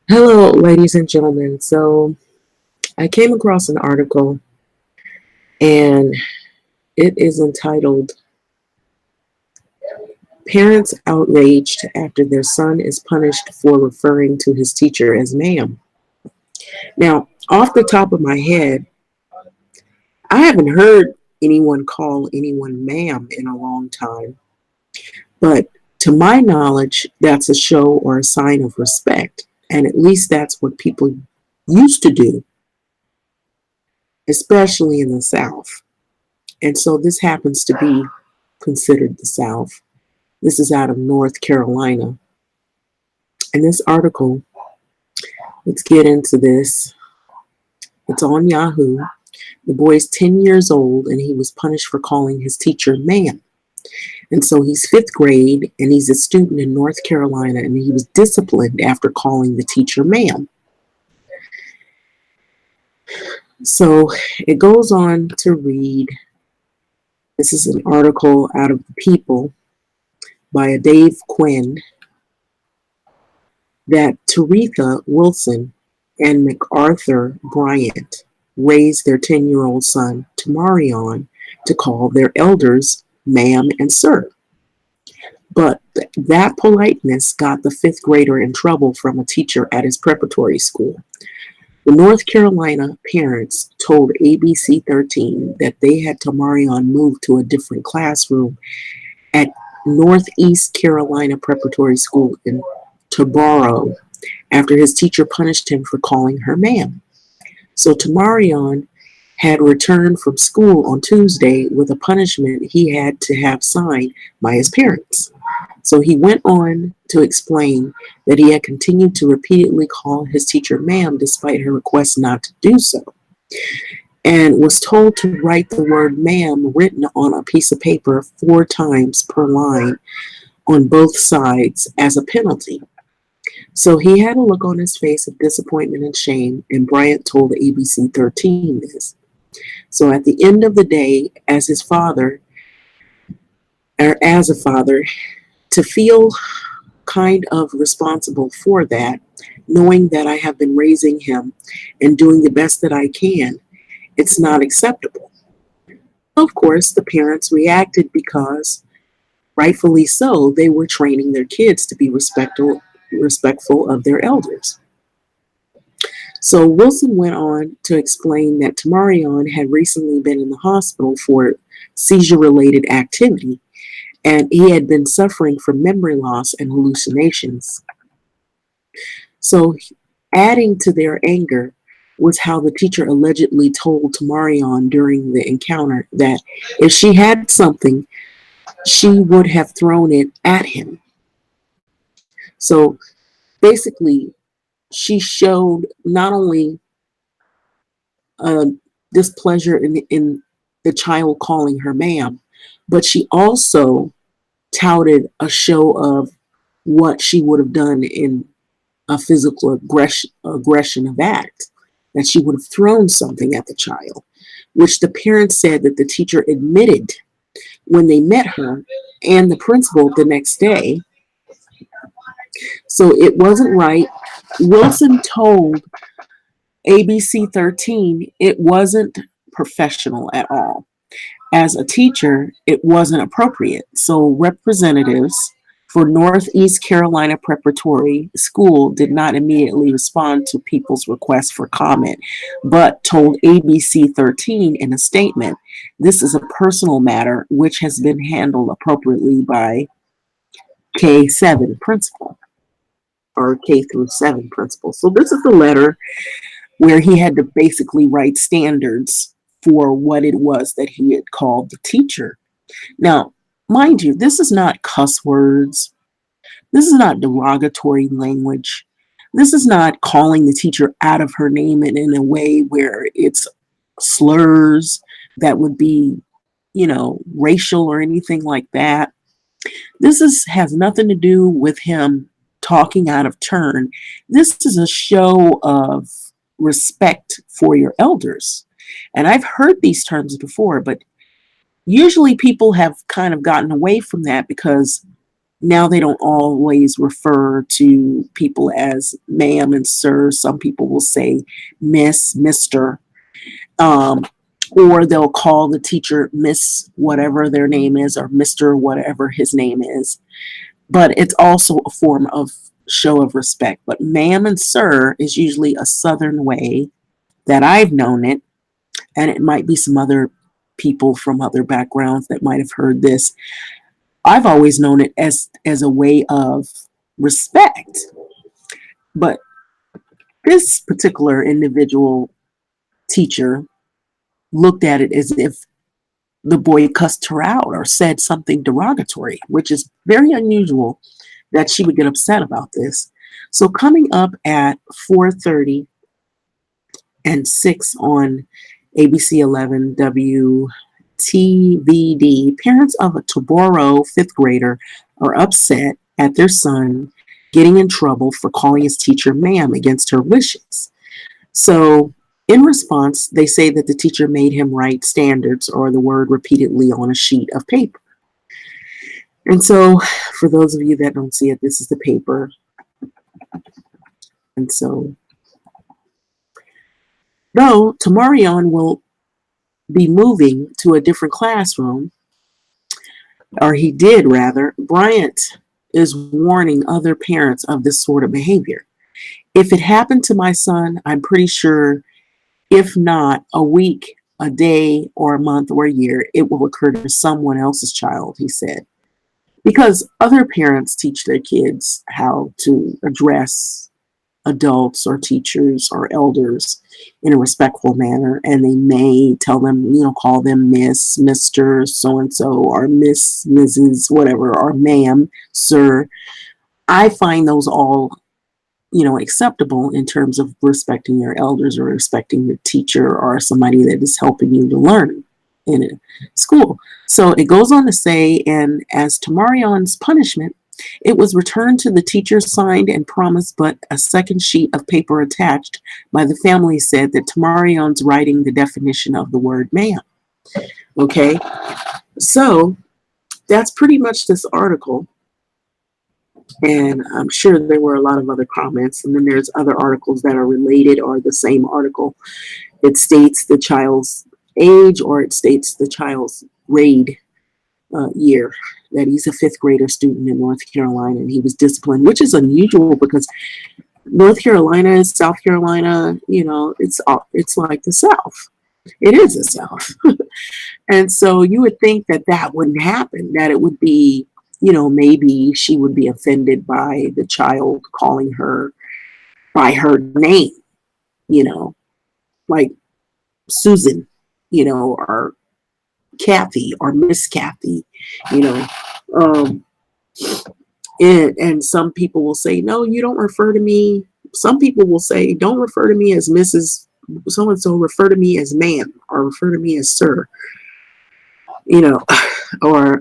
Hello, ladies and gentlemen. So, I came across an article and it is entitled Parents Outraged After Their Son is Punished for Referring to His Teacher as Ma'am. Now, off the top of my head, I haven't heard anyone call anyone ma'am in a long time, but to my knowledge, that's a show or a sign of respect. And at least that's what people used to do, especially in the South. And so this happens to be considered the South. This is out of North Carolina. And this article, let's get into this. It's on Yahoo. The boy's 10 years old and he was punished for calling his teacher ma'am. And so he's fifth grade and he's a student in North Carolina and he was disciplined after calling the teacher ma'am. So it goes on to read. This is an article out of the People by a Dave Quinn, that Taretha Wilson and MacArthur Bryant raised their 10-year-old son, Tamarion, to call their elders ma'am and sir. But that politeness got the fifth grader in trouble from a teacher at his preparatory school. The North Carolina parents told ABC 13 that they had Tamarion moved to a different classroom at Northeast Carolina Preparatory School in Tarboro after his teacher punished him for calling her ma'am. So Tamarion had returned from school on Tuesday with a punishment he had to have signed by his parents. So he went on to explain that he had continued to repeatedly call his teacher ma'am despite her request not to do so, and was told to write the word ma'am written on a piece of paper 4 times per line on both sides as a penalty. So he had a look on his face of disappointment and shame, and Bryant told ABC 13 this. So at the end of the day, as his father, or as a father, to feel kind of responsible for that, knowing that I have been raising him and doing the best that I can, it's not acceptable. Of course, the parents reacted because, rightfully so, they were training their kids to be respectful of their elders. So Wilson went on to explain that Tamarion had recently been in the hospital for seizure-related activity, and he had been suffering from memory loss and hallucinations. So adding to their anger was how the teacher allegedly told Tamarion during the encounter that if she had something, she would have thrown it at him. So basically, she showed not only uh, displeasure in the child calling her ma'am, but she also touted a show of what she would have done in a physical aggression of act, that she would have thrown something at the child, which the parents said that the teacher admitted when they met her and the principal the next day. So it wasn't right. Wilson told ABC 13 it wasn't professional at all. As a teacher, it wasn't appropriate. So representatives for Northeast Carolina Preparatory School did not immediately respond to people's request for comment, but told ABC 13 in a statement, this is a personal matter which has been handled appropriately by K7 principal, or K through 7 principal. So this is the letter where he had to basically write standards for what it was that he had called the teacher. Now, mind you, this is not cuss words. This is not derogatory language. This is not calling the teacher out of her name and in a way where it's slurs that would be, racial or anything like that. Has nothing to do with him talking out of turn. This is a show of respect for your elders. And I've heard these terms before, but usually people have kind of gotten away from that because Now they don't always refer to people as ma'am and sir. Some people will say miss, mister, um, or they'll call the teacher Miss whatever their name is or Mr. whatever his name is. But it's also a form of show of respect. But ma'am and sir is usually a Southern way that I've known it, and it might be some other people from other backgrounds that might have heard this. I've always known it as a way of respect. But this particular individual teacher looked at it as if the boy cussed her out or said something derogatory, which is very unusual that she would get upset about this. So coming up at 4:30 and 6 on ABC 11 WTVD, parents of a Toboro fifth grader are upset at their son getting in trouble for calling his teacher ma'am against her wishes. So in response, they say that the teacher made him write standards or the word repeatedly on a sheet of paper. And so, for those of you that don't see it, this is the paper. And so, though Tamarion will be moving to a different classroom, or he did rather, Bryant is warning other parents of this sort of behavior. If it happened to my son, I'm pretty sure, if not a week, a day, or a month, or a year, it will occur to someone else's child, he said. Because other parents teach their kids how to address adults or teachers or elders in a respectful manner, and they may tell them, call them Miss, Mr. So and so, or Miss, Mrs., whatever, or ma'am, sir. I find those all acceptable in terms of respecting your elders or respecting your teacher or somebody that is helping you to learn in a school. So it goes on to say, and as Tamarion's punishment, it was returned to the teacher, signed and promised, but a second sheet of paper attached by the family said that Tamarion's writing the definition of the word ma'am. Okay, so that's pretty much this article. And I'm sure there were a lot of other comments. And then there's other articles that are related or the same article. It states the child's age or it states the child's grade year, that he's a fifth grader student in North Carolina and he was disciplined, which is unusual because North Carolina, South Carolina, it's like the South. It is the South. And so you would think that that wouldn't happen, that it would be, maybe she would be offended by the child calling her by her name, like Susan, or Kathy or Miss Kathy, you know. Um, and some people will say, no, you don't refer to me. Some people will say, don't refer to me as Mrs. So and so, refer to me as ma'am or refer to me as sir, or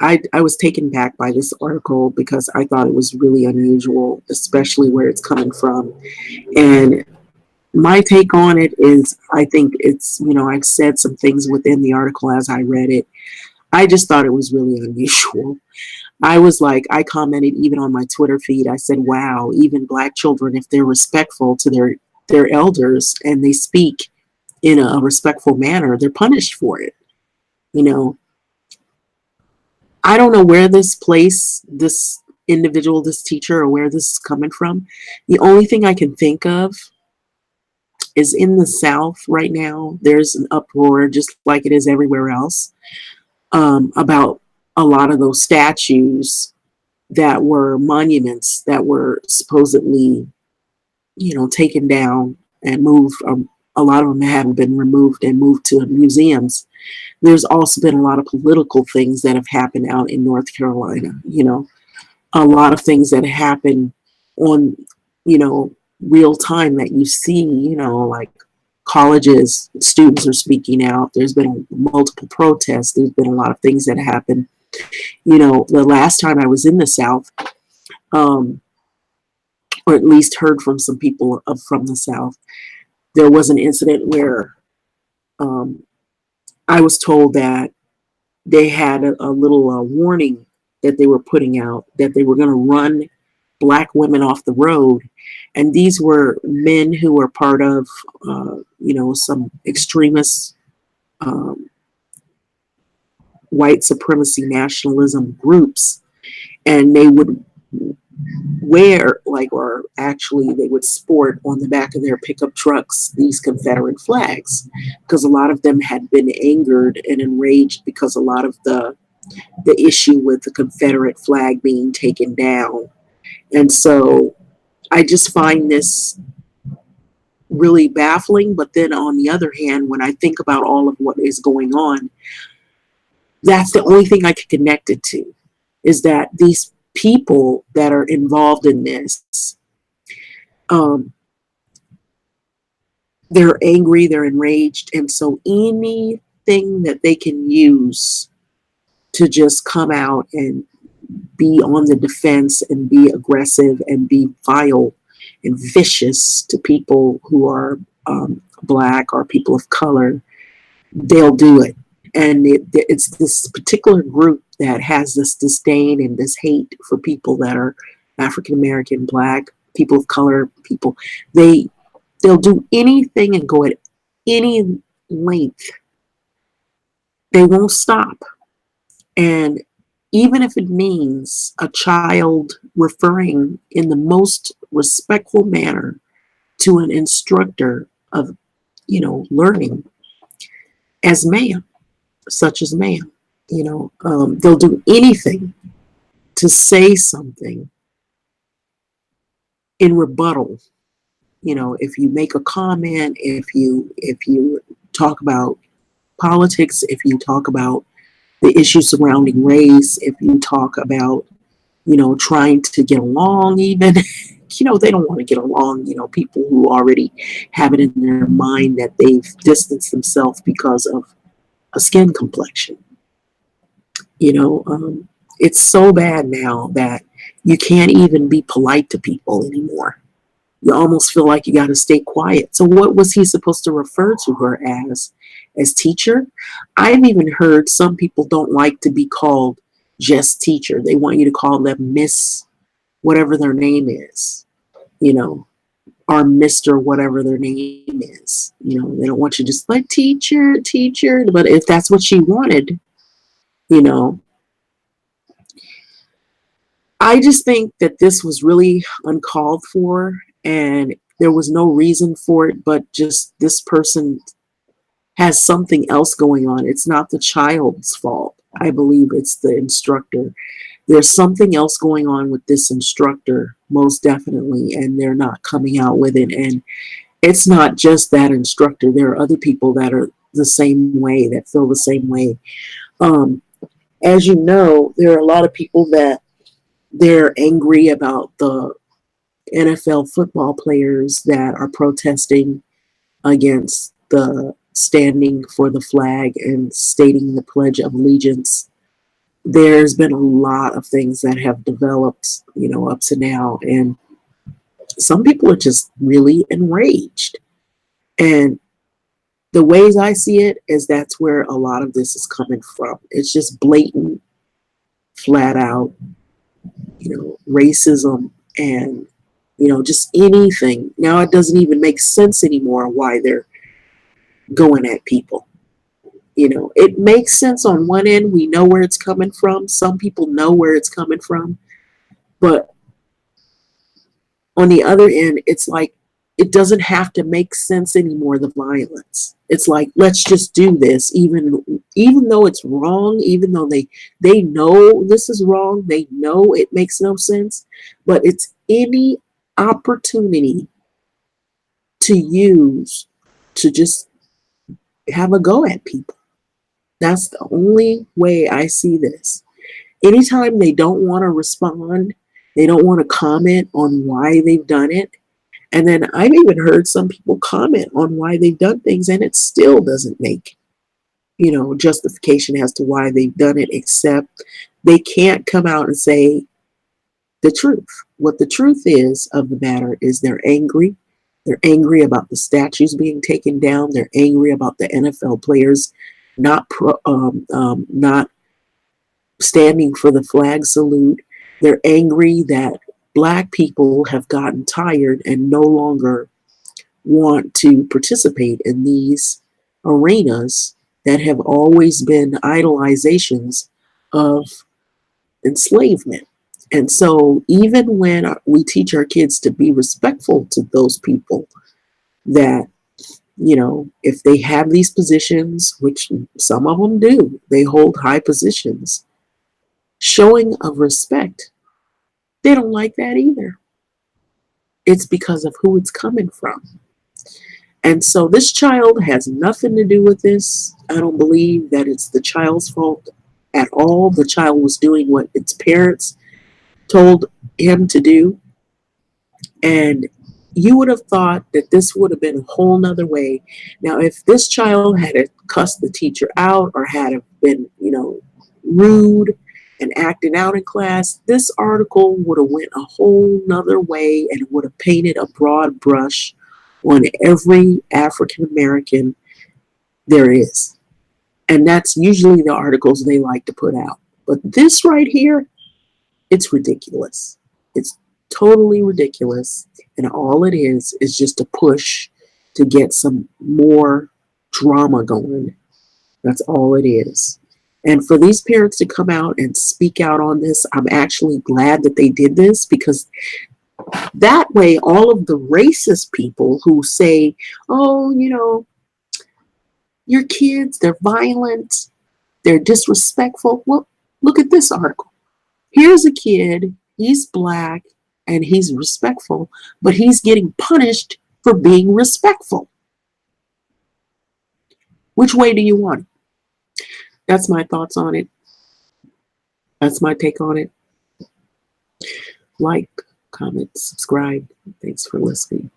I was taken back by this article because I thought it was really unusual, especially where it's coming from. And my take on it is, I think it's, I've said some things within the article as I read it. I just thought it was really unusual. I commented even on my Twitter feed. I said, wow, even Black children, if they're respectful to their elders and they speak in a respectful manner, they're punished for it. I don't know where this individual, this teacher, or where this is coming from. The only thing I can think of is in the South right now, there's an uproar, just like it is everywhere else, about a lot of those statues that were monuments that were supposedly, taken down and moved. A lot of them have been removed and moved to museums. There's also been a lot of political things that have happened out in North Carolina, a lot of things that happen on, real time that you see, like colleges, students are speaking out. There's been multiple protests. There's been a lot of things that happen. The last time I was in the South, or at least heard from some people from the South, there was an incident where I was told that they had a little warning that they were putting out that they were going to run black women off the road. And these were men who were part of, some extremist um, white supremacy nationalism groups. And they would wear, like, or actually they would sport on the back of their pickup trucks these Confederate flags, because a lot of them had been angered and enraged because a lot of the issue with the Confederate flag being taken down. And so I just find this really baffling. But then on the other hand, when I think about all of what is going on, that's the only thing I can connect it to, is that these people that are involved in this, um, they're angry, they're enraged, and so anything that they can use to just come out and be on the defense and be aggressive and be vile and vicious to people who are black or people of color, they'll do it. And it's this particular group that has this disdain and this hate for people that are African American, black, people of color, people. They'll do anything and go at any length. They won't stop. And even if it means a child referring in the most respectful manner to an instructor of, learning as ma'am, such as ma'am, they'll do anything to say something in rebuttal. If you make a comment, if you talk about politics, if you talk about the issues surrounding race, if you talk about, trying to get along, even, they don't want to get along, people who already have it in their mind that they've distanced themselves because of a skin complexion. It's so bad now that you can't even be polite to people anymore. You almost feel like you got to stay quiet. So what was he supposed to refer to her as teacher? I've even heard some people don't like to be called just teacher. They want you to call them Miss whatever their name is, or Mr. whatever their name is. They don't want you just like teacher, teacher. But if that's what she wanted, you know, I just think that this was really uncalled for, and there was no reason for it, but just this person has something else going on. It's not the child's fault. I believe it's the instructor. There's something else going on with this instructor, most definitely, and they're not coming out with it. And it's not just that instructor. There are other people that are the same way, that feel the same way. As you know, there are a lot of people that they're angry about the NFL football players that are protesting against the standing for the flag and stating the Pledge of Allegiance. There's been a lot of things that have developed, up to now, and some people are just really enraged. And the ways I see it is that's where a lot of this is coming from. It's just blatant, flat out, racism and, just anything. Now it doesn't even make sense anymore why they're going at people. It makes sense on one end. We know where it's coming from. Some people know where it's coming from. But on the other end, it's like it doesn't have to make sense anymore, the violence. It's like, let's just do this, even though it's wrong, even though they know this is wrong, they know it makes no sense, but it's any opportunity to use to just have a go at people. That's the only way I see this. Anytime they don't want to respond, they don't want to comment on why they've done it. And then I've even heard some people comment on why they've done things, and it still doesn't make, justification as to why they've done it, except they can't come out and say the truth. What the truth is of the matter is they're angry. They're angry about the statues being taken down. They're angry about the NFL players not standing for the flag salute. They're angry that Black people have gotten tired and no longer want to participate in these arenas that have always been idolizations of enslavement. And so, even when we teach our kids to be respectful to those people, that, if they have these positions, which some of them do, they hold high positions, showing of respect, they don't like that either. It's because of who it's coming from. And so this child has nothing to do with this. I don't believe that it's the child's fault at all. The child was doing what its parents told him to do. And you would have thought that this would have been a whole nother way. Now, if this child had cussed the teacher out or had been, rude and acting out in class, this article would have went a whole nother way and would have painted a broad brush on every African American there is. And that's usually the articles they like to put out. But this right here, it's ridiculous. It's totally ridiculous. And all it is just a push to get some more drama going. That's all it is. And for these parents to come out and speak out on this, I'm actually glad that they did this, because that way all of the racist people who say, oh, your kids, they're violent, they're disrespectful. Well, look at this article. Here's a kid, he's Black and he's respectful, but he's getting punished for being respectful. Which way do you want it? That's my thoughts on it. That's my take on it. Like, comment, subscribe. Thanks for listening.